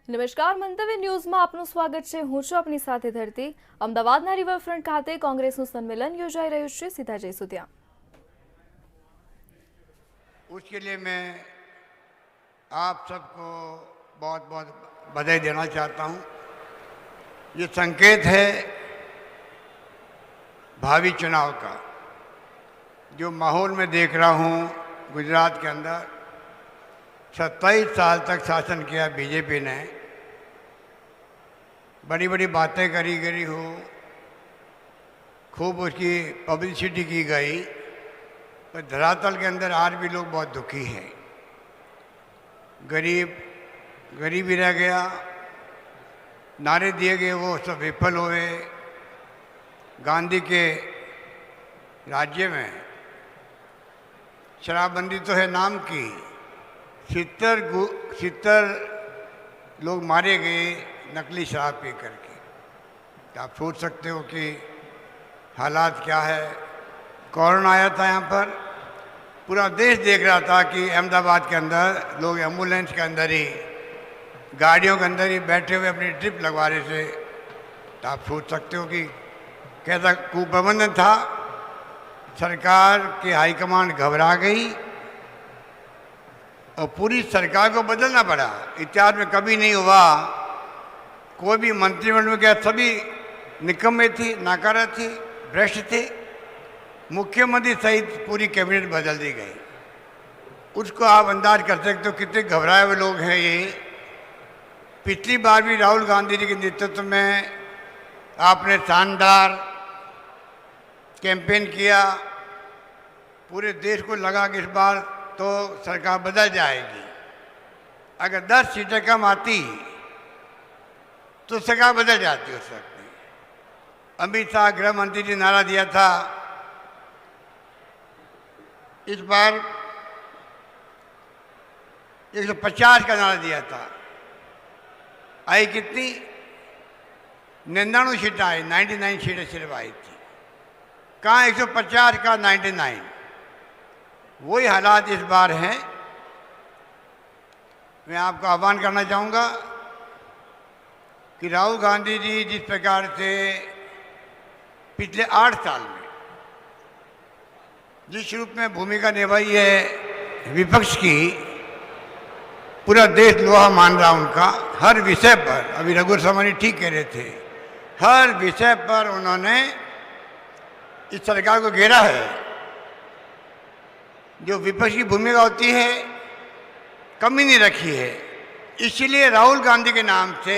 નમસ્કાર, મંતવ્ય ન્યૂઝમાં આપનું સ્વાગત છે। હું છું આપની સાથે ધરતી। અમદાવાદના રિવરફ્રન્ટ ખાતે કોંગ્રેસનું સંમેલન યોજાઈ રહ્યું છે। સીધા જઈશું ત્યાં। उसके लिए मैं आप सबको बहुत बहुत बधाई देना चाहता हूं। ये संकेत है भावी चुनाव का। जो माहौल में देख रहा हूं गुजरात के अंदर 27 साल तक शासन किया बीजेपी ने, बड़ी बड़ी बातें करी गई हो, खूब उसकी पब्लिसिटी की गई, तो धरातल के अंदर आज भी लोग बहुत दुखी हैं। गरीब ही रह गया, नारे दिए गए वो सब विफल हुए। गांधी के राज्य में शराबबंदी तो है नाम की, 70 लोग मारे गए नकली शराब पी करके। तो आप सोच सकते हो कि हालात क्या है। कोरोना आया था यहाँ पर, पूरा देश देख रहा था कि अहमदाबाद के अंदर लोग एम्बुलेंस के अंदर ही, गाड़ियों के अंदर ही बैठे हुए अपनी ड्रिप लगवा रहे थे। तो आप सोच सकते हो कि कैसा कुप्रबंधन था। सरकार की हाईकमान घबरा गई और पूरी सरकार को बदलना पड़ा। इतिहास में कभी नहीं हुआ। कोई भी मंत्रिमंडल में क्या सभी निकम्मे थे, नाकारा थे, भ्रष्ट थे। मुख्यमंत्री सहित पूरी कैबिनेट बदल दी गई। उसको आप अंदाज कर सकते हो कितने घबराए हुए लोग हैं ये। पिछली बार भी राहुल गांधी जी के नेतृत्व में आपने शानदार कैंपेन किया। पूरे देश को लगा कि इस बार तो सरकार बदल जाएगी। अगर 10 सीटें कम आती तो सरकार बदल जाती हो सकती। अमित शाह गृह मंत्री जी नारा दिया था, इस बार 150 का नारा दिया था। आई कितनी? 99 सीटें आई, 99 सीटें सिर्फ आई थी। कहाँ 150 का 99। वही हालात इस बार हैं। मैं आपको आह्वान करना चाहूँगा कि राहुल गांधी जी जिस प्रकार से पिछले 8 साल में जिस रूप में भूमिका निभाई है विपक्ष की, पूरा देश लोहा मान रहा उनका। हर विषय पर, अभी रघु शर्मा ठीक कह रहे थे, हर विषय पर उन्होंने इस सरकार को घेरा है। जो विपक्ष की भूमिका होती है कमी नहीं रखी है। इसलिए राहुल गांधी के नाम से,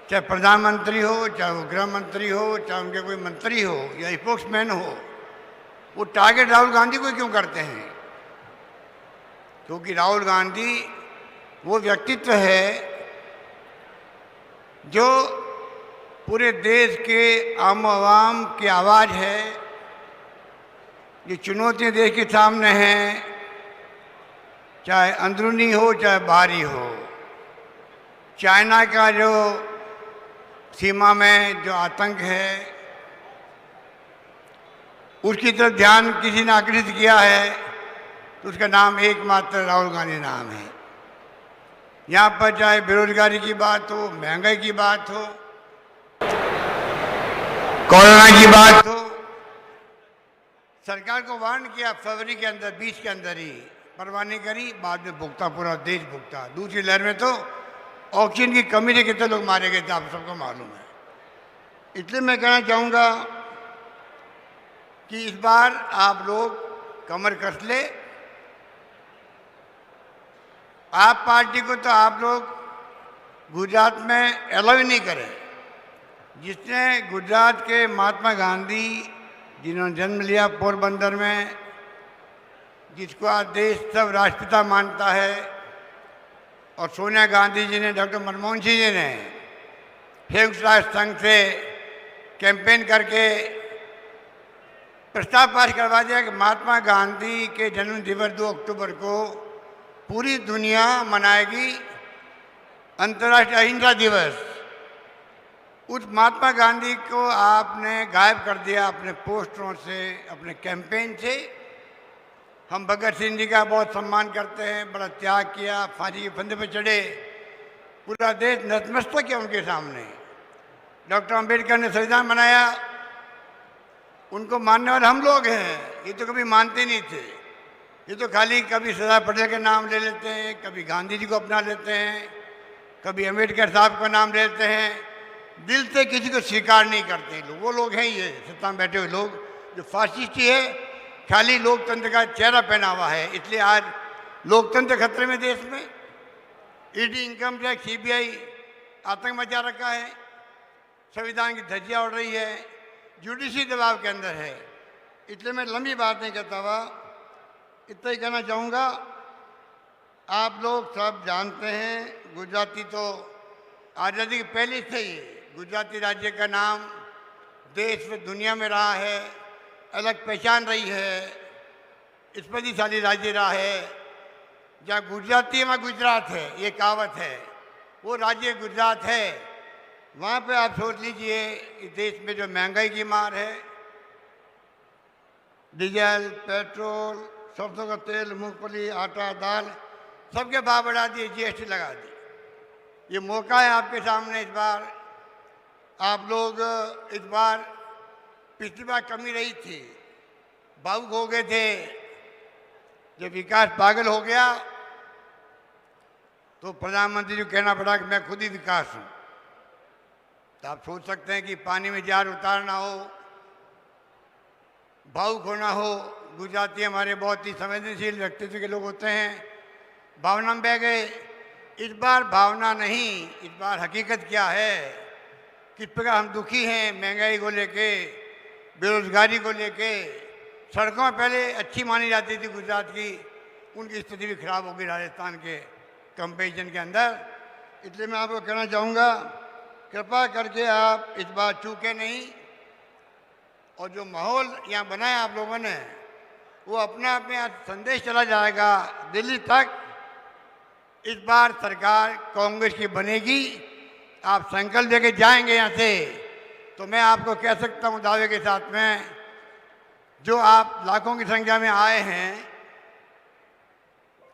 चाहे प्रधानमंत्री हो, चाहे वो गृह मंत्री हो, चाहे उनके कोई मंत्री हो या स्पोक्समैन हो, वो टारगेट राहुल गांधी को क्यों करते हैं? क्योंकि राहुल गांधी वो व्यक्तित्व है जो पूरे देश के आम आवाम की आवाज़ है। जो चुनौतियाँ देश के सामने हैं, चाहे अंदरूनी हो चाहे बाहरी हो, चाइना का जो सीमा में जो आतंक है उसकी तरफ ध्यान किसी ने आकर्षित किया है, तो उसका नाम एकमात्र राहुल गांधी नाम है। यहाँ पर चाहे बेरोजगारी की बात हो, महंगाई की बात हो, कोरोना की बात हो, सरकार को वार्न किया फरवरी के अंदर, 20 के अंदर ही परवाह नहीं करी। बाद में भुगता, पूरा देश भुगता। दूसरी लहर में तो ऑक्सीजन की कमी से कितने लोग मारे गए थे, आप सबको मालूम है। इसलिए मैं कहना चाहूँगा कि इस बार आप लोग कमर कस ले। आप पार्टी को तो आप लोग गुजरात में अलाउ ही नहीं करें। जिसने गुजरात के महात्मा गांधी, जिन्होंने जन्म लिया पोरबंदर में, जिसको आज देश सब राष्ट्रपिता मानता है, और सोनिया गांधी जी ने, डॉक्टर मनमोहन सिंह जी ने संयुक्त राष्ट्र संघ से कैंपेन करके प्रस्ताव पास करवा दिया कि महात्मा गांधी के जन्म दिवस 2 अक्टूबर को पूरी दुनिया मनाएगी अंतर्राष्ट्रीय अहिंसा दिवस। उस महात्मा गांधी को आपने गायब कर दिया अपने पोस्टरों से, अपने कैंपेन से। हम भगत सिंह जी का बहुत सम्मान करते हैं, बड़ा त्याग किया, फांसी के फंदे पर चढ़े, पूरा देश नतमस्तक है उनके सामने। डॉक्टर अंबेडकर ने संविधान बनाया, उनको मानने वाले हम लोग हैं। ये तो कभी मानते नहीं थे, ये तो खाली कभी सरदार पटेल के नाम ले लेते हैं, कभी गांधी जी को अपना लेते हैं, कभी अंबेडकर साहब का नाम ले लेते हैं। दिल से किसी को स्वीकार नहीं करते हैं लोग। वो लोग हैं ये सत्ता में बैठे हुए लोग जो फासिस्टी है, खाली लोकतंत्र का चेहरा पहना हुआ है। इसलिए आज लोकतंत्र खतरे में देश में। ईडी, इनकम टैक्स, सीबीआई आतंक मचा रखा है, संविधान की धज्जियां उड़ रही है, जुडिशरी दबाव के अंदर है। इसलिए मैं लंबी बात नहीं करता हुआ इतना ही कहना चाहूँगा। आप लोग सब जानते हैं, गुजराती तो आज़ादी के पहले से ही गुजराती राज्य का नाम देश में दुनिया में रहा है, अलग पहचान रही है, स्मृतिशाली राज्य रहा है। जहाँ गुजराती है वहाँ गुजरात है, ये कहावत है। वो राज्य गुजरात है। वहाँ पे आप सोच लीजिए इस देश में जो महंगाई की मार है, डीजल, पेट्रोल, सरसों का तेल, मूंगफली, आटा, दाल, सबके भाव बढ़ा दिए, जीएसटी लगा दी। ये मौका है आपके सामने। इस बार आप लोग इस बार पिछली बार कमी रही थी, भावुक हो गए थे। जब विकास पागल हो गया तो प्रधानमंत्री जी को कहना पड़ा कि मैं खुद ही विकास हूँ। तो आप सोच सकते हैं कि पानी में जार उतारना हो, भावुक होना हो। गुजराती हमारे बहुत ही संवेदनशील व्यक्तित्व के लोग होते हैं, भावना में बह गए। इस बार भावना नहीं, इस बार हकीकत क्या है, किस प्रकार हम दुखी हैं महंगाई को लेके, बेरोजगारी को लेके। सड़कों में पहले अच्छी मानी जाती थी गुजरात की, उनकी स्थिति भी खराब हो गई राजस्थान के कंपेरिजन के अंदर। इसलिए मैं आपको कहना चाहूँगा, कृपा करके आप इस बार चूके नहीं। और जो माहौल यहाँ बनाया आप लोगों ने, वो अपने आप में आज संदेश चला जाएगा दिल्ली तक। इस बार सरकार कांग्रेस की बनेगी। आप संकल्प लेके जाएंगे यहाँ से, तो मैं आपको कह सकता हूँ दावे के साथ में, जो आप लाखों की संख्या में आए हैं,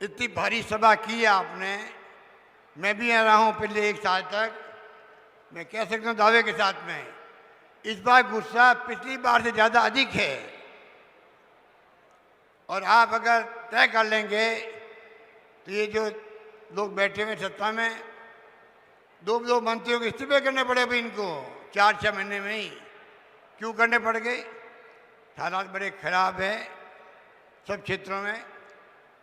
इतनी भारी सभा की है आपने, मैं भी यहाँ रहा हूँ पिछले 1 साल तक। मैं कह सकता हूँ दावे के साथ में, इस बार गुस्सा पिछली बार से ज़्यादा अधिक है। और आप अगर तय कर लेंगे तो ये जो लोग बैठे हुए सत्ता में, 2 मंत्रियों के इस्तीफे करने पड़े अभी इनको 4-6 महीने में ही। क्यों करने पड़ गए? हालात बड़े खराब है सब क्षेत्रों में।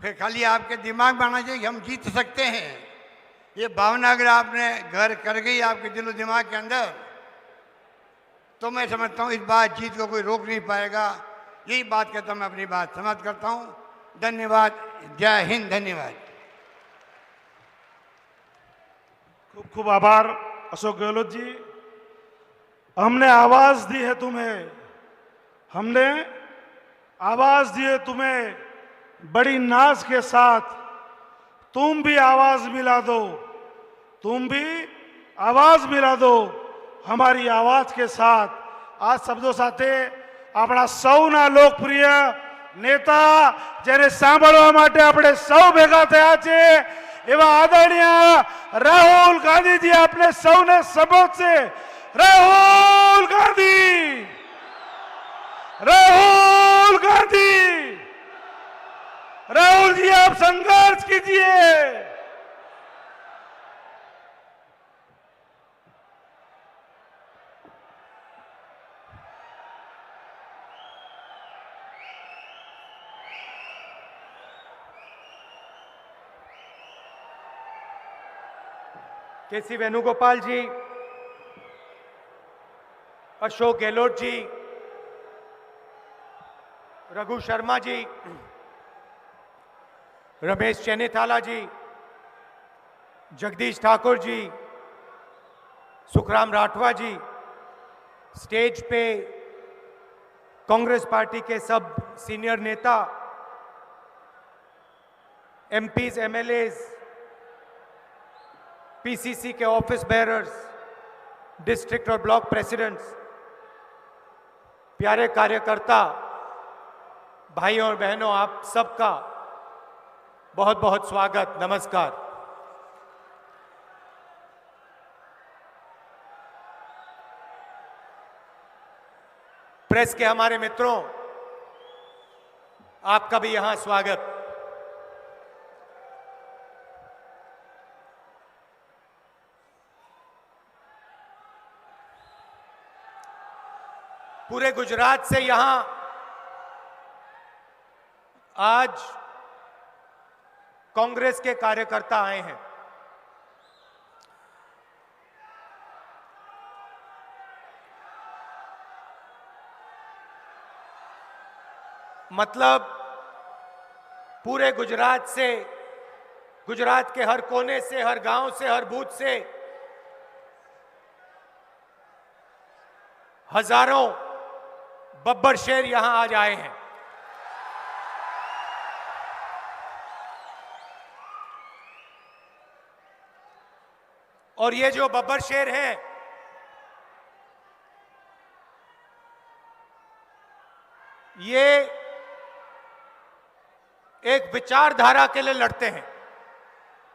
फिर खाली आपके दिमाग में आना चाहिए कि हम जीत सकते हैं। ये भावना अगर आपने घर कर गई आपके दिलो दिमाग के अंदर, तो मैं समझता हूँ इस बात जीत को कोई रोक नहीं पाएगा। यही बात कहता हूँ, मैं अपनी बात समाप्त करता हूँ। धन्यवाद। जय हिंद। धन्यवाद। खूब खूब आभार अशोक गहलोत जी। हमने आवाज दी है तुम्हें, हमने आवाज दी है तुम्हें बड़ी नाज के साथ। तुम भी आवाज मिला दो, तुम भी आवाज मिला दो हमारी आवाज के साथ। आज शब्दों સાથે આપણા સૌના લોકપ્રિય નેતા જેને સાંભળવા માટે આપણે સૌ ભેગા થયા છે એવા આદરણીય રાહુલ ગાંધીજી આપણે સૌને સંબોધશે। રાહુલ ગાંધી, राहुल गांधी। राहुल जी आप संघर्ष कीजिए। केसी वेणुगोपाल जी, अशोक गहलोत जी, रघु शर्मा जी, रमेश चेन्नीथाला जी, जगदीश ठाकुर जी, सुखराम राठवा जी, स्टेज पे कांग्रेस पार्टी के सब सीनियर नेता, एमपीज, एमएलएज, पीसीसी के ऑफिस बेयरर्स, डिस्ट्रिक्ट और ब्लॉक प्रेसिडेंट्स, प्यारे कार्यकर्ता, भाइयों और बहनों, आप सबका बहुत बहुत स्वागत, नमस्कार। प्रेस के हमारे मित्रों, आपका भी यहां स्वागत। पूरे गुजरात से यहां आज कांग्रेस के कार्यकर्ता आए हैं। मतलब पूरे गुजरात से, गुजरात के हर कोने से, हर गांव से, हर बूथ से हजारों बब्बर शेर यहां आज आए हैं। और ये जो बब्बर शेर हैं, ये एक विचारधारा के लिए लड़ते हैं।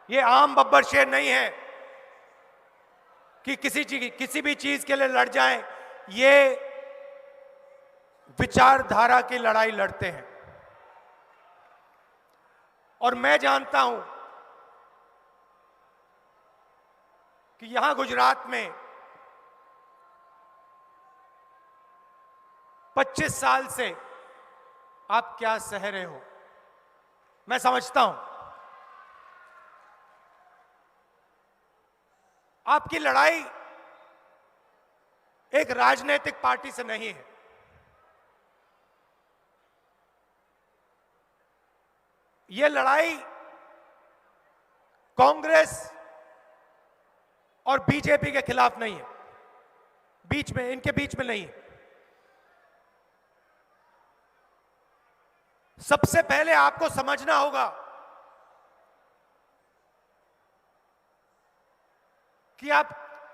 ये आम बब्बर शेर नहीं है कि किसी भी चीज के लिए लड़ जाएं। ये विचारधारा की लड़ाई लड़ते हैं। और मैं जानता हूं कि यहां गुजरात में 25 साल से आप क्या सह रहे हो, मैं समझता हूं। आपकी लड़ाई एक राजनीतिक पार्टी से नहीं है। यह लड़ाई कांग्रेस और बीजेपी के खिलाफ नहीं है, इनके बीच में नहीं है। सबसे पहले आपको समझना होगा कि आप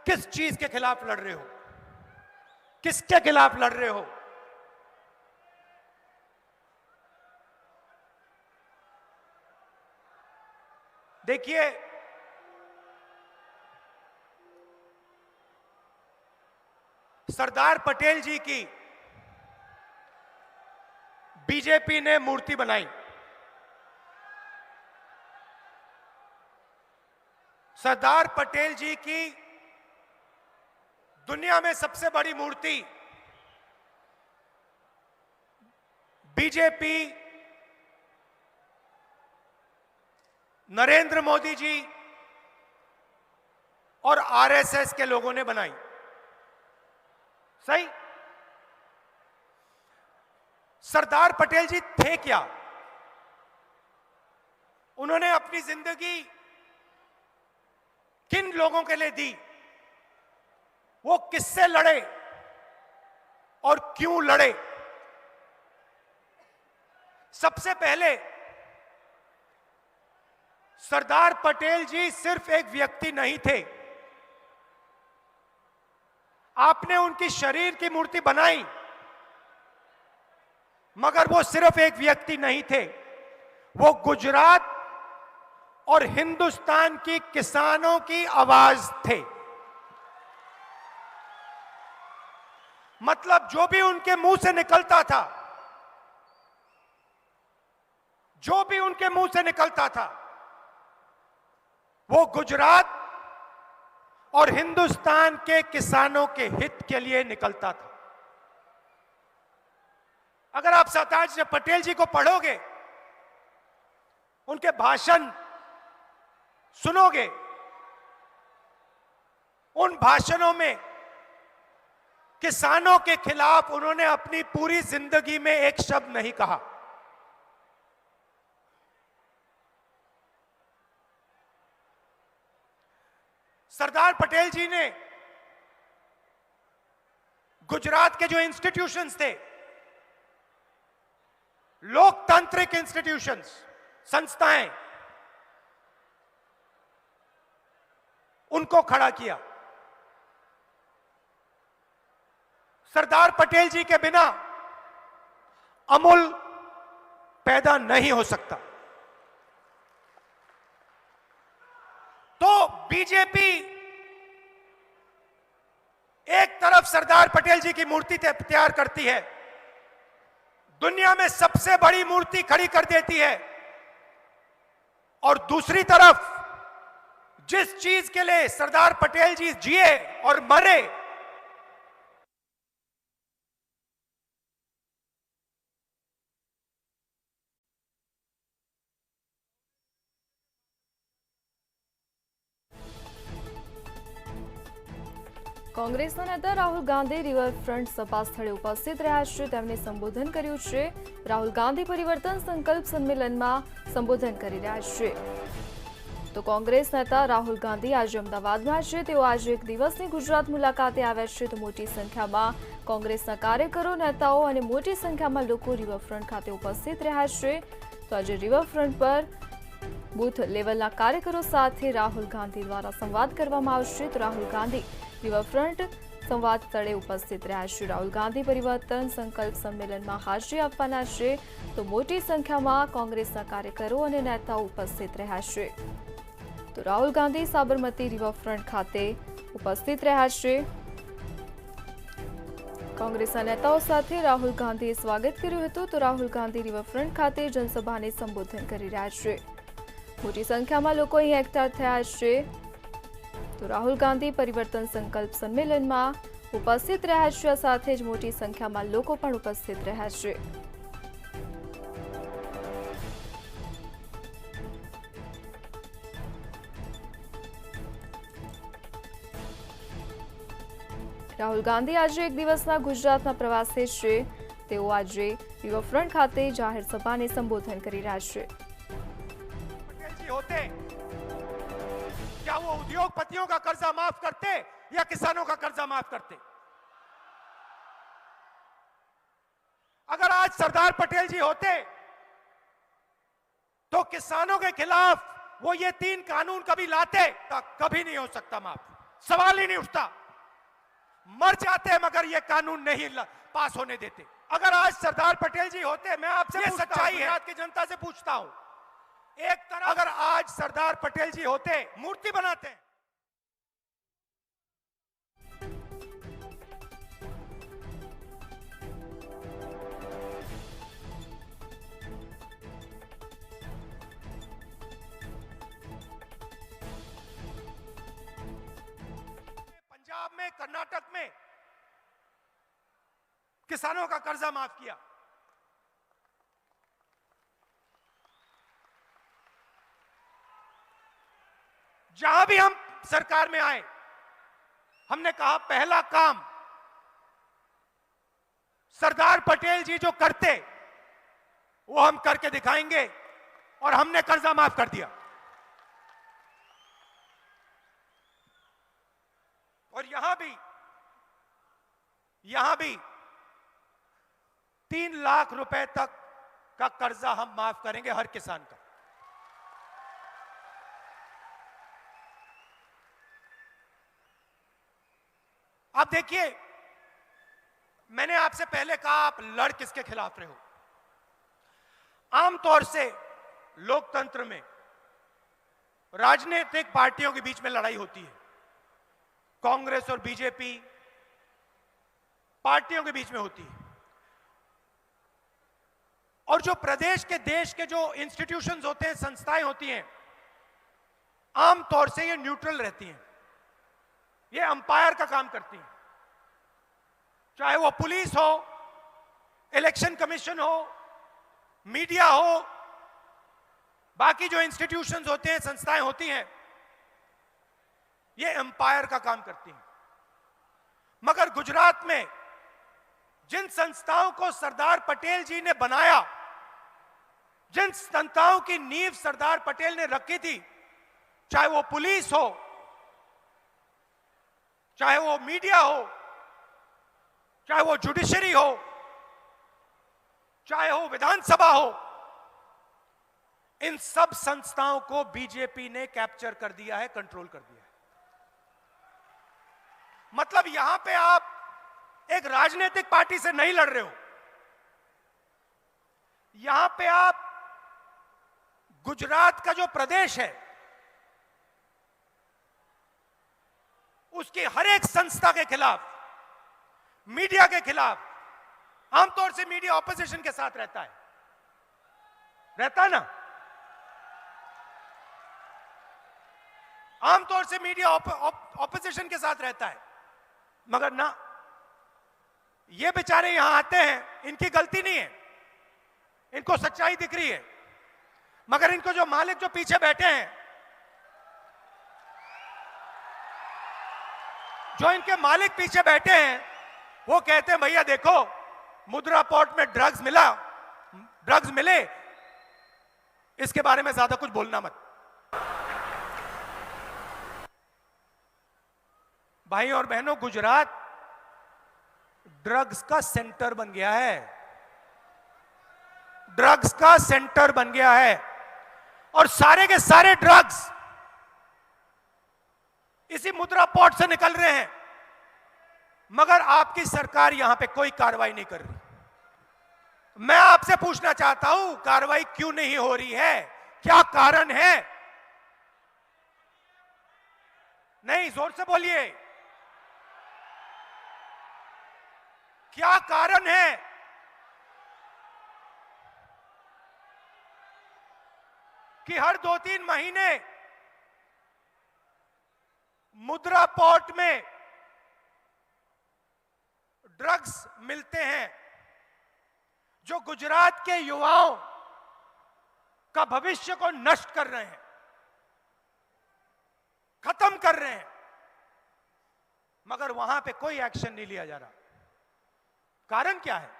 किस चीज के खिलाफ लड़ रहे हो, किसके खिलाफ लड़ रहे हो। देखिए, सरदार पटेल जी की बीजेपी ने मूर्ति बनाई। सरदार पटेल जी की दुनिया में सबसे बड़ी मूर्ति बीजेपी, नरेंद्र मोदी जी और आरएसएस के लोगों ने बनाई। सही? सरदार पटेल जी थे क्या? उन्होंने अपनी जिंदगी किन लोगों के लिए दी? वो किससे लड़े और क्यों लड़े? सबसे पहले सरदार पटेल जी सिर्फ एक व्यक्ति नहीं थे। आपने उनकी शरीर की मूर्ति बनाई, मगर वो सिर्फ एक व्यक्ति नहीं थे। वो गुजरात और हिंदुस्तान की किसानों की आवाज थे। मतलब जो भी उनके मुंह से निकलता था, जो भी उनके मुंह से निकलता था, वो गुजरात और हिंदुस्तान के किसानों के हित के लिए निकलता था। अगर आप सरदार पटेल जी को पढ़ोगे, उनके भाषण सुनोगे, उन भाषणों में किसानों के खिलाफ उन्होंने अपनी पूरी जिंदगी में एक शब्द नहीं कहा। सरदार पटेल जी ने गुजरात के जो इंस्टीट्यूशंस थे, लोकतांत्रिक इंस्टीट्यूशंस, संस्थाएं, उनको खड़ा किया। सरदार पटेल जी के बिना अमूल पैदा नहीं हो सकता। तो बीजेपी एक तरफ सरदार पटेल जी की मूर्ति तैयार करती है, दुनिया में सबसे बड़ी मूर्ति खड़ी कर देती है, और दूसरी तरफ जिस चीज के लिए सरदार पटेल जी जिए और मरे, કોંગ્રેસના નેતા રાહુલ ગાંધી રિવરફ્રન્ટ સભા સ્થળે ઉપસ્થિત રહ્યા છે. તેમણે સંબોધન કર્યું છે. રાહુલ ગાંધી પરિવર્તન સંકલ્પ સંમેલનમાં સંબોધન કરી રહ્યા છે. તો કોંગ્રેસ નેતા રાહુલ ગાંધી આજે અમદાવાદમાં છે. તેઓ આજે એક દિવસની ગુજરાત મુલાકાતે આવ્યા છે. તો મોટી સંખ્યામાં કોંગ્રેસના કાર્યકરો, નેતાઓ અને મોટી સંખ્યામાં લોકો રિવરફ્રન્ટ ખાતે ઉપસ્થિત રહ્યા છે. તો આજે રિવરફ્રન્ટ પર બૂથ લેવલના કાર્યકરો સાથે રાહુલ ગાંધી દ્વારા સંવાદ કરવામાં આવશે. તો રાહુલ ગાંધી રિવરફ્રન્ટ સંવાદ સ્થળે ઉપસ્થિત રહ્યા છે. રાહુલ ગાંધી પરિવર્તન સંકલ્પ સંમેલનમાં હાજરી આપવાના છે. તો મોટી સંખ્યામાં કોંગ્રેસના કાર્યકરો અને નેતાઓ ઉપસ્થિત રહ્યા છે. તો રાહુલ ગાંધી સાબરમતી રિવરફ્રન્ટ ખાતે ઉપસ્થિત રહ્યા છે. કોંગ્રેસના નેતાઓ સાથે રાહુલ ગાંધીએ સ્વાગત કર્યું હતું. તો રાહુલ ગાંધી રિવરફ્રન્ટ ખાતે જનસભાને સંબોધન કરી રહ્યા છે. મોટી સંખ્યામાં લોકો અહીં એકઠા થયા છે. તો રાહુલ ગાંધી પરિવર્તન સંકલ્પ સંમેલનમાં ઉપસ્થિત રહ્યા છે. સાથે જ મોટી સંખ્યામાં લોકો પણ ઉપસ્થિત રહ્યા છે. રાહુલ ગાંધી આજે એક દિવસના ગુજરાતના પ્રવાસે છે. તેઓ આજે રિવરફ્રન્ટ ખાતે જાહેર સભાને સંબોધન કરી રહ્યા છે. पटेल जी होते, क्या वो उद्योगपतियों का कर्जा माफ करते या किसानों का कर्जा माफ करते? अगर आज सरदार पटेल जी होते तो किसानों के खिलाफ वो ये 3 कानून कभी लाते? कभी नहीं हो सकता माफ, सवाल ही नहीं उठता. मर जाते मगर ये कानून नहीं पास होने देते. अगर आज सरदार पटेल जी होते, मैं आपसे ये सच्चाई है, गुजरात की जनता से पूछता हूं, एक तरफ अगर आज सरदार पटेल जी होते, मूर्ति बनाते हैं. पंजाब में, कर्नाटक में किसानों का कर्जा माफ किया. जहां भी हम सरकार में आए, हमने कहा पहला काम सरदार पटेल जी जो करते वो हम करके दिखाएंगे, और हमने कर्जा माफ कर दिया. और यहां भी 3 लाख रुपए तक का कर्जा हम माफ करेंगे हर किसान का. आप देखिए, मैंने आपसे पहले कहा आप लड़ किसके खिलाफ रहे हो. आमतौर से लोकतंत्र में राजनीतिक पार्टियों के बीच में लड़ाई होती है. कांग्रेस और बीजेपी पार्टियों के बीच में होती है, और जो प्रदेश के, देश के जो इंस्टीट्यूशंस होते हैं, संस्थाएं होती हैं, आमतौर से ये न्यूट्रल रहती हैं. ये अंपायर का काम करती हैं. चाहे वो पुलिस हो, इलेक्शन कमीशन हो, मीडिया हो, बाकी जो इंस्टीट्यूशंस होते हैं, संस्थाएं होती हैं, ये अंपायर का काम करती हैं. मगर गुजरात में जिन संस्थाओं को सरदार पटेल जी ने बनाया, जिन संस्थाओं की नींव सरदार पटेल ने रखी थी, चाहे वो पुलिस हो, चाहे वो मीडिया हो, चाहे वो जुडिशरी हो, चाहे हो विधानसभा हो, इन सब संस्थाओं को बीजेपी ने कैप्चर कर दिया है, कंट्रोल कर दिया है. मतलब यहां पे आप एक राजनीतिक पार्टी से नहीं लड़ रहे हो, यहां पे आप गुजरात का जो प्रदेश है उसकी हर एक संस्था के खिलाफ, मीडिया के खिलाफ, आमतौर से मीडिया ऑपोजिशन के साथ रहता है ना? आमतौर से मीडिया ऑपोजिशन के साथ रहता है, मगर ना, ये बेचारे यहां आते हैं, इनकी गलती नहीं है, इनको सच्चाई दिख रही है, मगर इनको जो मालिक जो पीछे बैठे हैं, जो इनके मालिक पीछे बैठे हैं, वो कहते हैं भैया देखो मुद्रा पोर्ट में ड्रग्स मिले, इसके बारे में ज्यादा कुछ बोलना मत। भाई और बहनों, गुजरात ड्रग्स का सेंटर बन गया है, ड्रग्स का सेंटर बन गया है, और सारे के सारे ड्रग्स इसी मुद्रा पोर्ट से निकल रहे हैं, मगर आपकी सरकार यहां पे कोई कार्रवाई नहीं कर रही। मैं आपसे पूछना चाहता हूं, कार्रवाई क्यों नहीं हो रही है? क्या कारण है? नहीं, जोर से बोलिए, क्या कारण है? कि हर 2-3 महीने मुद्रा पोर्ट में ड्रग्स मिलते हैं, जो गुजरात के युवाओं का भविष्य को नष्ट कर रहे हैं, खत्म कर रहे हैं, मगर वहां पे कोई एक्शन नहीं लिया जा रहा। कारण क्या है?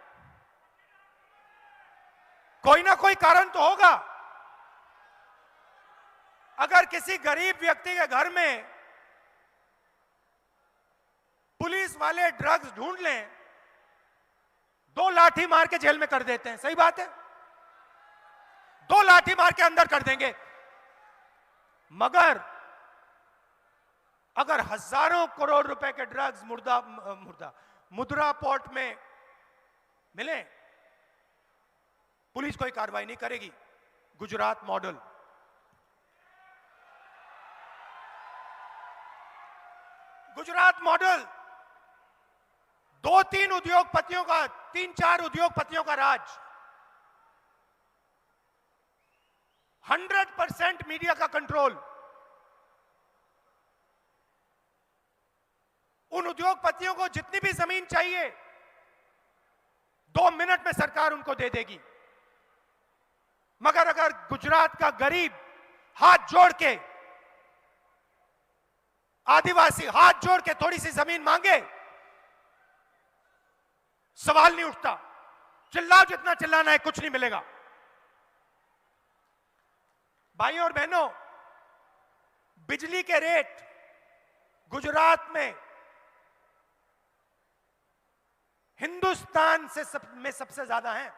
कोई ना कोई कारण तो होगा। अगर किसी गरीब व्यक्ति के घर में पुलिस वाले ड्रग्स ढूंढ लें, 2 लाठी मार के जेल में कर देते हैं, सही बात है, 2 लाठी मार के अंदर कर देंगे, मगर अगर हजारों करोड़ रुपए के ड्रग्स मुद्रा पोर्ट में मिले, पुलिस कोई कार्रवाई नहीं करेगी। गुजरात मॉडल, गुजरात मॉडल 2-3 उद्योगपतियों का, 3-4 उद्योगपतियों का राज, 100% मीडिया का कंट्रोल। उन उद्योगपतियों को जितनी भी जमीन चाहिए 2 मिनट में सरकार उनको दे देगी, मगर अगर गुजरात का गरीब हाथ जोड़ के, आदिवासी हाथ जोड़ के थोड़ी सी जमीन मांगे, सवाल नहीं उठता, चिल्लाओ जितना चिल्लाना है, कुछ नहीं मिलेगा। भाइयों और बहनों, बिजली के रेट गुजरात में हिंदुस्तान में सबसे ज्यादा हैं।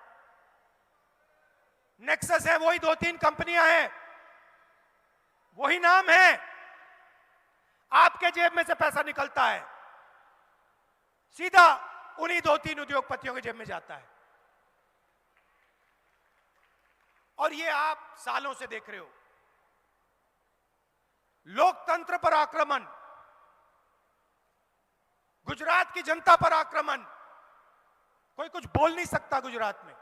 नेक्सस है, वही 2-3 कंपनियां हैं, वही नाम है, आपके जेब में से पैसा निकलता है, सीधा उन्हीं 2-3 उद्योगपतियों के जेब में जाता है। और ये आप सालों से देख रहे हो। लोकतंत्र पर आक्रमण, गुजरात की जनता पर आक्रमण, कोई कुछ बोल नहीं सकता गुजरात में।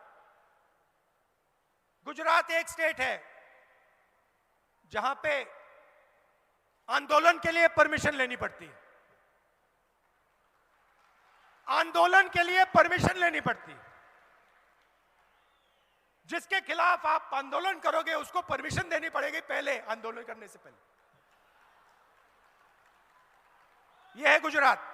गुजरात एक स्टेट है जहां पे आंदोलन के लिए परमिशन लेनी पड़ती है, आंदोलन के लिए परमिशन लेनी पड़ती है। जिसके खिलाफ आप आंदोलन करोगे उसको परमिशन देनी पड़ेगी पहले, आंदोलन करने से पहले। यह है गुजरात।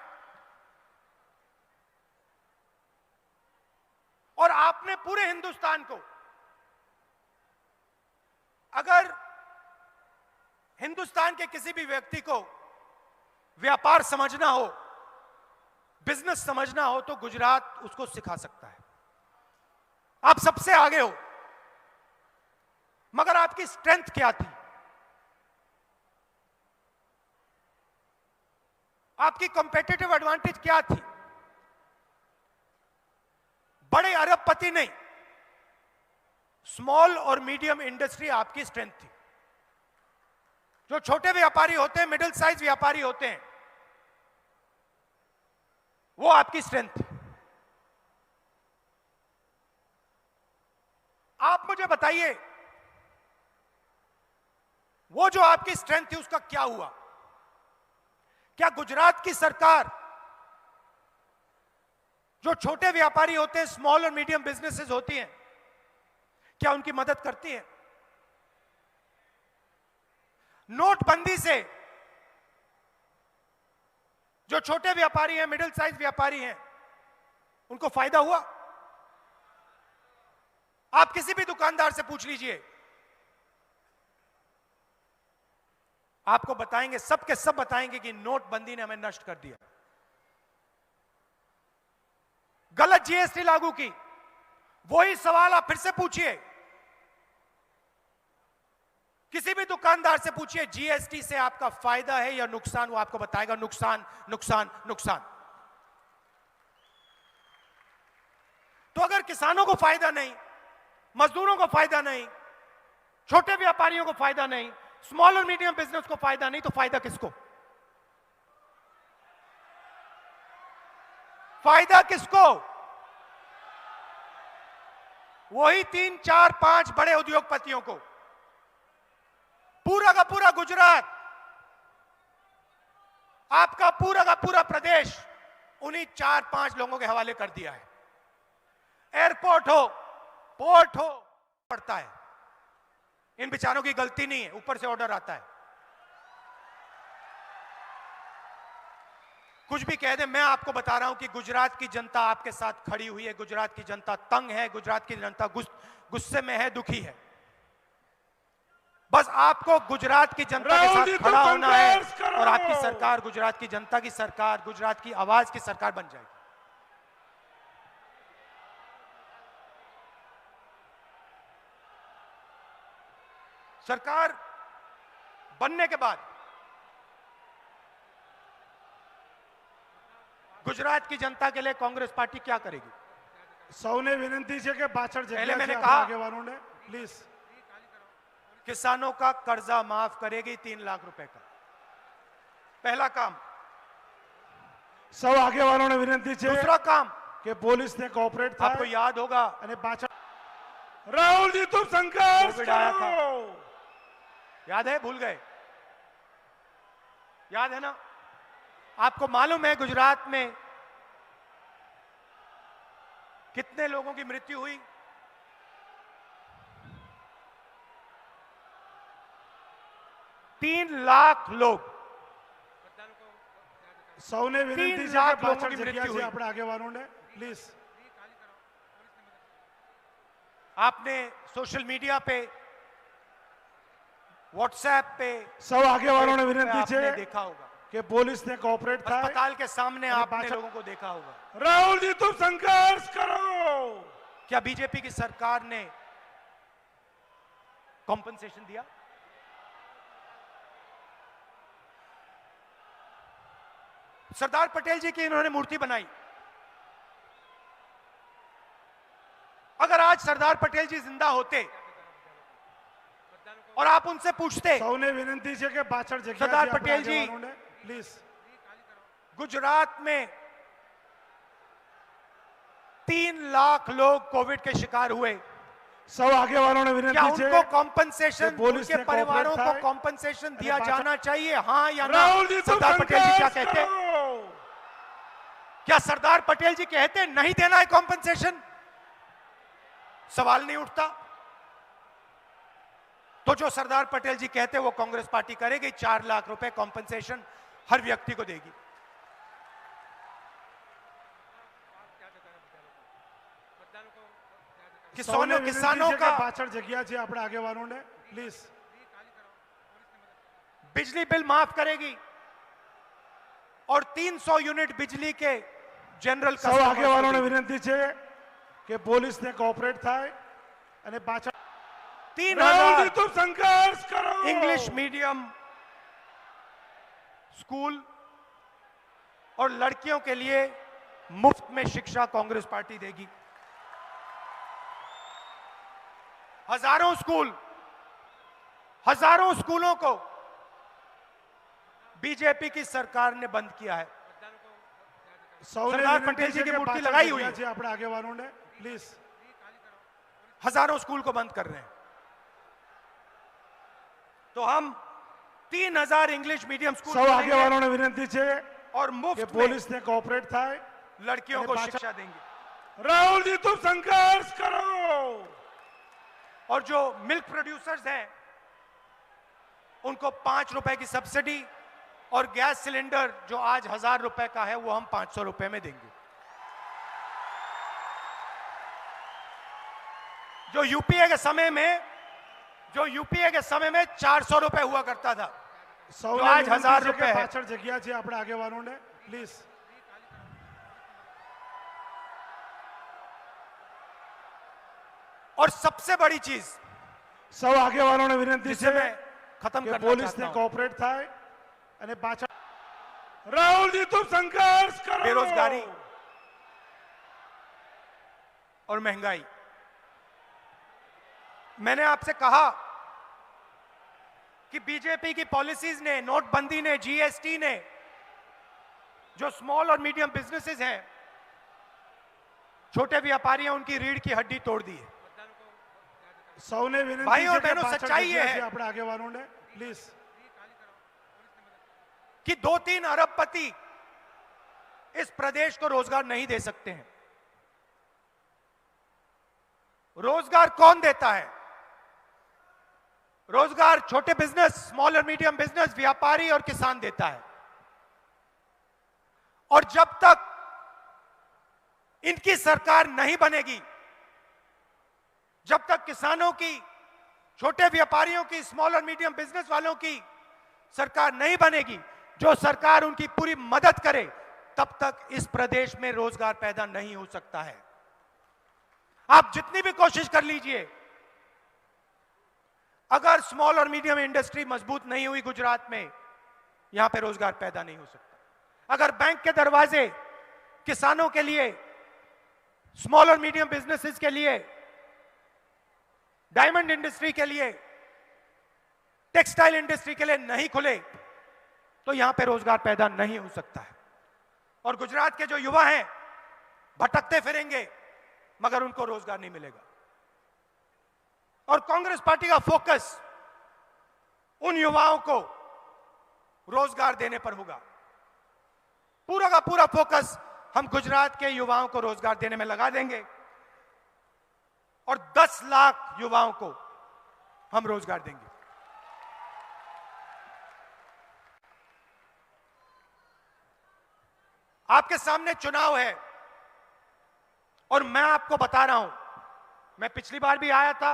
और आपने पूरे हिंदुस्तान को, अगर हिंदुस्तान के किसी भी व्यक्ति को व्यापार समझना हो, बिजनेस समझना हो, तो गुजरात उसको सिखा सकता है। आप सबसे आगे हो, मगर आपकी स्ट्रेंथ क्या थी? आपकी कंपेटिटिव एडवांटेज क्या थी? बड़े अरबपति नहीं, स्मॉल और मीडियम इंडस्ट्री आपकी स्ट्रेंथ थी। जो छोटे व्यापारी होते हैं, मिडिल साइज व्यापारी होते हैं, वो आपकी स्ट्रेंथ थी। आप मुझे बताइए, वो जो आपकी स्ट्रेंथ थी उसका क्या हुआ? क्या गुजरात की सरकार जो छोटे व्यापारी होते हैं, स्मॉल और मीडियम बिजनेसेस होती हैं, क्या उनकी मदद करती है? नोटबंदी से जो छोटे व्यापारी हैं, मिडिल साइज व्यापारी हैं, उनको फायदा हुआ? आप किसी भी दुकानदार से पूछ लीजिए, आपको बताएंगे, सब के सब बताएंगे कि नोटबंदी ने हमें नष्ट कर दिया। गलत जीएसटी लागू की, वही सवाल आप फिर से पूछिए, किसी भी दुकानदार से पूछिए जीएसटी से आपका फायदा है या नुकसान, वो आपको बताएगा नुकसान नुकसान नुकसान। तो अगर किसानों को फायदा नहीं, मजदूरों को फायदा नहीं, छोटे व्यापारियों को फायदा नहीं, स्मॉल और मीडियम बिजनेस को फायदा नहीं, तो फायदा किसको? फायदा किसको? वही 3, 4, 5 बड़े उद्योगपतियों को। पूरा का पूरा गुजरात, आपका पूरा का पूरा प्रदेश उन्हीं 4-5 लोगों के हवाले कर दिया है। एयरपोर्ट हो, पोर्ट हो, पड़ता है। इन बेचारों की गलती नहीं है, ऊपर से ऑर्डर आता है। कुछ भी कह दे, मैं आपको बता रहा हूं कि गुजरात की जनता आपके साथ खड़ी हुई है। गुजरात की जनता तंग है, गुजरात की जनता गुस्से में है, दुखी है। बस आपको गुजरात की जनता के साथ खड़ा होना है और आपकी सरकार गुजरात की जनता की सरकार, गुजरात की आवाज की सरकार बन जाएगी। सरकार बनने के बाद गुजरात की जनता के लिए कांग्रेस पार्टी क्या करेगी? સૌને વિનંતી છે કે પાછળ पहले જગ્યા मैंने છે कहा- આપણા આગેવાનોને પ્લીઝ। किसानों का कर्जा माफ करेगी 3 लाख रुपए का, पहला काम। સૌ આગેવાનોને વિનંતી છે दूसरा काम, કે પોલીસને કોઓપરેટ आपको થાય याद होगा અને પાછળ રાહુલજી તું સંઘર્ષ कोविड आया था। કરો। याद है? भूल गए? याद है ना? आपको मालूम है गुजरात में कितने लोगों की मृत्यु हुई? 3 लाख लोग। સૌને વિનંતી 3 છે કે લાખ लोगों પાછળ की જગ્યા मृत्यु છે हुई। આપણા આગેવાનોને પ્લીઝ। आपने सोशल मीडिया पे, व्हाट्सएप पे, સૌ આગેવાનોને વિનંતી છે आपने देखा होगा, કે પોલીસને કોઓપરેટ થાય। अस्पताल के सामने अरे आपने बादशाह- लोगों को देखा होगा। રાહુલજી તું સંઘર્ષ કરો। क्या बीजेपी की सरकार ने कॉम्पनसेशन दिया? सरदार पटेल जी की इन्होंने मूर्ति बनाई। अगर आज सरदार पटेल जी जिंदा होते और आप उनसे पूछते, સૌને વિનંતી છે કે પાછળ જગ્યા છે સરદાર આપણા પટેલ જી। આગેવાનોને પ્લીઝ। गुजरात में 3 लाख लोग कोविड के शिकार हुए, સૌ આગેવાનોને क्या વિનંતી છે उनको कॉम्पनसेशन, कि पुलिस उनके ने परिवारों कॉपरेट को था। कॉम्पनसेशन दिया बादशाह- जाना चाहिए, हाँ या ना? રાહુલજી તું सरदार पटेल जी क्या સંઘર્ષ कहते हैं? કરો। क्या सरदार पटेल जी कहते नहीं देना है कॉम्पनसेशन? सवाल नहीं उठता। तो जो सरदार पटेल जी कहते वो कांग्रेस पार्टी करेगी, 4 लाख रुपए कॉम्पनसेशन हर व्यक्ति को देगी। સૌને વિનંતી किसानों છે કે का પાછળ જગ્યા છે આપણા આગેવાનોને પ્લીઝ। बिजली बिल माफ करेगी और 300 यूनिट बिजली के जनरल સૌ આગેવાનોને વિનંતી છે કે પોલીસને કોઓપરેટ થાય અને પાછળ 3000 રાહુલજી તું સંઘર્ષ કરો। इंग्लिश मीडियम स्कूल और लड़कियों के लिए मुफ्त में शिक्षा कांग्रेस पार्टी देगी। हजारों स्कूलों को बीजेपी की सरकार ने बंद किया है। સૌને સરદાર વિનંતી પટેલ જી છે की કે મૂર્તિ પાછળ लगाई જગ્યા हुई है। છે આપણા આગેવાનોને પ્લીઝ। हजारों स्कूल को बंद कर रहे हैं। तो हम 3000 इंग्लिश मीडियम स्कूल સૌ આગેવાનોને વિનંતી છે और કે मुफ्त में પોલીસને કોઓપરેટ થાય। लड़कियों को अरे शिक्षा देंगे। રાહુલ जी तुम संघर्ष करो। और जो मिल्क प्रोड्यूसर्स हैं उनको 5 रुपए की सब्सिडी और गैस सिलेंडर जो आज 1000 रुपए का है वो हम 500 रुपए में देंगे। जो यूपीए के समय में 400 रुपए हुआ करता था, સૌને आज વિનંતી 1000 છે કે रुपए है। પાછળ જગ્યા છે આપણા આગેવાનોને પ્લીઝ। और सबसे बड़ी चीज સૌ આગેવાનોને વિનંતી जिसे છે मैं खत्म કે करना પોલીસને चाहता हूं, કોઓપરેટ થાય અને પાછળ રાહુલ जी तुम संघर्ष करो। बेरोजगारी और महंगाई। मैंने आपसे कहा कि बीजेपी की पॉलिसीज ने, नोटबंदी ने, जीएसटी ने जो स्मॉल और मीडियम बिजनेसेस हैं, छोटे व्यापारी हैं, उनकी रीढ़ की हड्डी तोड़ दी है। સૌને વિનંતી भाई और છે કે बहनों, પાછળ सच्चाई જગ્યા ये છે है આપણા આગેવાનોને પ્લીઝ। कि 2-3 अरबपति इस प्रदेश को रोजगार नहीं दे सकते हैं। रोजगार कौन देता है? रोजगार छोटे बिजनेस, स्मॉल और मीडियम बिजनेस, व्यापारी और किसान देता है। और जब तक इनकी सरकार नहीं बनेगी, जब तक किसानों की, छोटे व्यापारियों की, स्मॉल और मीडियम बिजनेस वालों की सरकार नहीं बनेगी, जो सरकार उनकी पूरी मदद करे, तब तक इस प्रदेश में रोजगार पैदा नहीं हो सकता है। आप जितनी भी कोशिश कर लीजिए, अगर स्मॉल और मीडियम इंडस्ट्री मजबूत नहीं हुई गुजरात में, यहां पे रोजगार पैदा नहीं हो सकता। अगर बैंक के दरवाजे किसानों के लिए, स्मॉल और मीडियम बिजनेसेस के लिए, डायमंड इंडस्ट्री के लिए, टेक्सटाइल इंडस्ट्री के लिए नहीं खुले, तो यहां पे रोजगार पैदा नहीं हो सकता है। और गुजरात के जो युवा हैं भटकते फिरेंगे मगर उनको रोजगार नहीं मिलेगा। और कांग्रेस पार्टी का फोकस उन युवाओं को रोजगार देने पर होगा। पूरा का पूरा फोकस हम गुजरात के युवाओं को रोजगार देने में लगा देंगे और 10 लाख युवाओं को हम रोजगार देंगे। आपके सामने चुनाव है और मैं आपको बता रहा हूं, मैं पिछली बार भी आया था,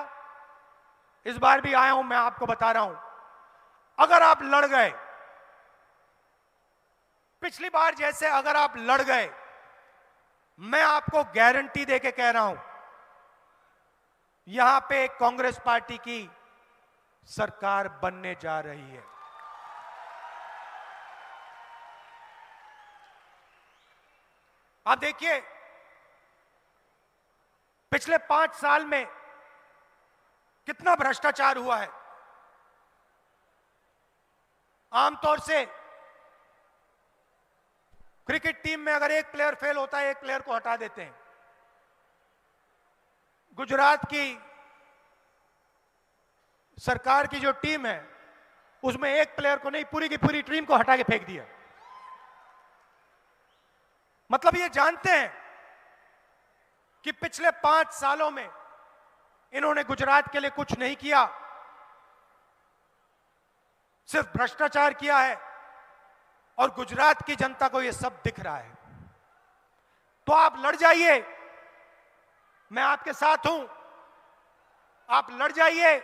इस बार भी आया हूं, मैं आपको बता रहा हूं, अगर आप लड़ गए, पिछली बार जैसे अगर आप लड़ गए, मैं आपको गारंटी देके कह रहा हूं, यहां पे कांग्रेस पार्टी की सरकार बनने जा रही है। आप देखिए, पिछले 5 साल में कितना भ्रष्टाचार हुआ है। आमतौर से क्रिकेट टीम में अगर एक प्लेयर फेल होता है, एक प्लेयर को हटा देते हैं। गुजरात की सरकार की जो टीम है, उसमें एक प्लेयर को नहीं, पूरी की पूरी टीम को हटा के फेंक दिया। मतलब ये जानते हैं कि पिछले 5 सालों में इन्होंने गुजरात के लिए कुछ नहीं किया, सिर्फ भ्रष्टाचार किया है और गुजरात की जनता को यह सब दिख रहा है। तो आप लड़ जाइए, मैं आपके साथ हूं, आप लड़ जाइए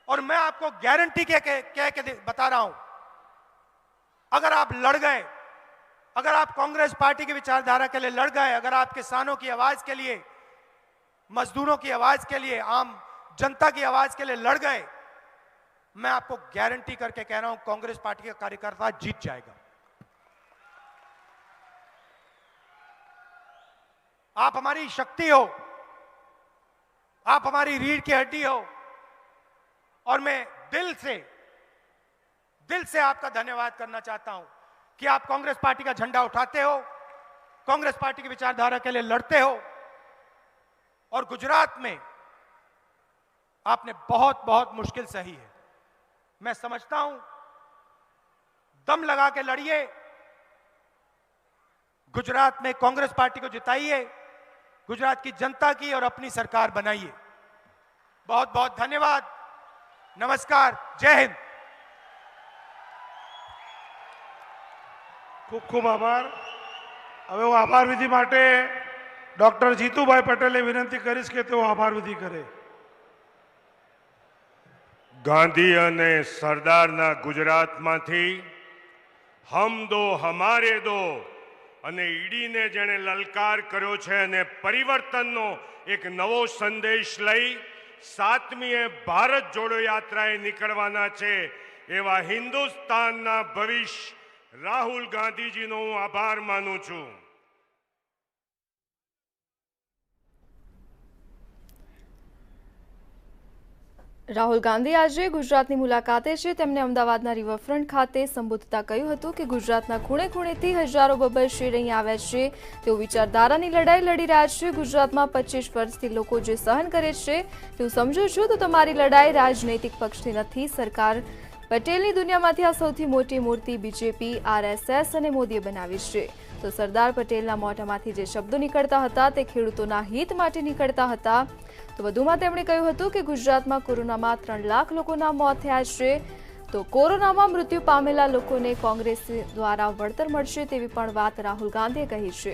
और मैं आपको गारंटी कह के बता रहा हूं, अगर आप लड़ गए, अगर आप कांग्रेस पार्टी की विचारधारा के लिए लड़ गए, अगर आप किसानों की आवाज के लिए, मजदूरों की आवाज के लिए, आम जनता की आवाज के लिए लड़ गए, मैं आपको गारंटी करके कह रहा हूं, कांग्रेस पार्टी का कार्यकर्ता जीत जाएगा। आप हमारी शक्ति हो, आप हमारी रीढ़ की हड्डी हो और मैं दिल से आपका धन्यवाद करना चाहता हूं कि आप कांग्रेस पार्टी का झंडा उठाते हो, कांग्रेस पार्टी की विचारधारा के लिए लड़ते हो और गुजरात में आपने बहुत बहुत मुश्किल सही है। मैं समझता हूं, दम लगा के लड़िए, गुजरात में कांग्रेस पार्टी को जिताइए, गुजरात की जनता की और अपनी सरकार बनाइए। बहुत बहुत धन्यवाद। नमस्कार। जय हिंद। ખૂબ ખૂબ આભાર. હવે હું આભાર વિધિ માટે ડોક્ટર જીતુભાઈ પટેલે વિનંતી કરીશ કે તેઓ આભાર વિધિ કરે. ગાંધી અને સરદારના ગુજરાતમાંથી હમ દો હમારે દો અને ઈડીને જેણે લલકાર કર્યો છે અને પરિવર્તનનો એક નવો સંદેશ લઈ 7મીએ ભારત જોડો યાત્રાએ નીકળવાના છે એવા હિન્દુસ્તાનના ભવિષ્ય રાહુલ ગાંધીજીનો હું આભાર માનું છું. રાહુલ ગાંધી આજે ગુજરાતની મુલાકાતે છે. તેમણે અમદાવાદના રિવરફ્રન્ટ ખાતે સંબોધતા કહ્યું હતું કે ગુજરાતના ખૂણે ખૂણેથી હજારો બબ્બર શેર અહીં આવ્યા છે. તેઓ વિચારધારાની લડાઈ લડી રહ્યા છે. ગુજરાતમાં 25 વર્ષથી લોકો જે સહન કરે છે તેવું સમજુ છું, તો તમારી લડાઈ રાજનૈતિક પક્ષથી નથી. સરકાર પટેલની દુનિયામાંથી આ સૌથી મોટી મૂર્તિ બીજેપી, આરએસએસ અને મોદીએ બનાવી છે. તો સરદાર પટેલના મોઢામાંથી જે શબ્દો નીકળતા હતા તે ખેડૂતોના હિત માટે નીકળતા હતા. તો વધુમાં તેમણે કહ્યું હતું કે ગુજરાતમાં કોરોનામાં 3 લાખ લોકોના મોત થયા છે. તો કોરોનામાં મૃત્યુ પામેલા લોકોને કોંગ્રેસ દ્વારા વળતર મળશે તેવી પણ વાત રાહુલ ગાંધીએ કહી છે.